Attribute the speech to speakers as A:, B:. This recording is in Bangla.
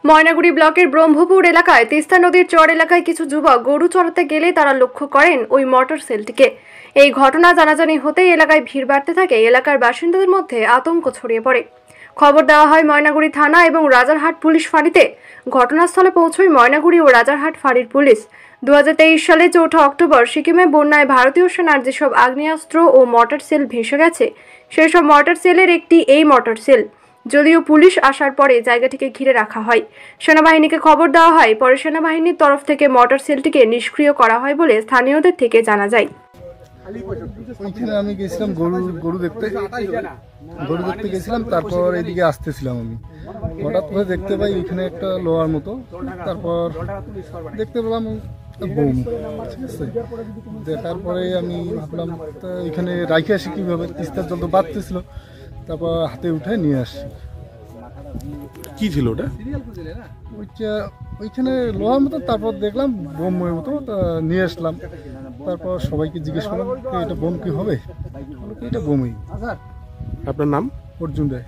A: ময়নাগুড়ি ব্লকের ব্রহ্মপুর এলাকায় তিস্তা নদীর চর এলাকায় কিছু যুবক গরু চড়াতে গেলে তারা লক্ষ্য করেন ওই মোটর সেলটিকে। এই ঘটনা জানাজানি হতেই এলাকায় ভিড় বাড়তে থাকে। এলাকার বাসিন্দাদের মধ্যে আতঙ্ক ছড়িয়ে পড়ে। খবর দেওয়া হয় ময়নাগুড়ি থানা এবং রাজারহাট পুলিশ ফাঁড়িতে। ঘটনাস্থলে পৌঁছয় ময়নাগুড়ি ও রাজারহাট ফাঁড়ির পুলিশ। 2023 সালে 4 অক্টোবর সিকিমে বন্যায় ভারতীয় সেনার যেসব আগ্নেয়াস্ত্র ও মর্টার সেল ভেসে গেছে, সেই সব মর্টার সেলের একটি এই মর্টার সেল। যদিও পুলিশ আসার পরে জায়গাটিকে ঘিরে রাখা হয়, সেনাবাহিনীকে খবর দেওয়া হয়। পরে সেনাবাহিনীর তরফ থেকে মর্টার সেলটিকে নিষ্ক্রিয় করা হয় বলে স্থানীয়দের থেকে জানা যায়।
B: ওইখানে আমি গেছিলাম গরু দেখতে গেছিলাম। তারপর এদিকে আসতেছিলাম আমি, হঠাৎ করে দেখতে পাই ওইখানে একটা লোহার মতো। তারপর দেখতে পেলাম বোম, ঠিক আছে। দেখার পরে আমি ভাবলাম ওইখানে রাখে আসি কীভাবে, তিস্তার জল তো বাড়তেছিল। তারপর হাতে উঠে নিয়ে আসছি।
C: কি ছিল ওটা?
B: ওইখানে লোহার মতো। তারপর দেখলাম বোমের মতো, নিয়ে আসলাম। তারপর সবাইকে জিজ্ঞেস করলাম এটা বোম কি হবে, এটা বোমই।
C: আপনার নাম?
B: অর্জুন রায়।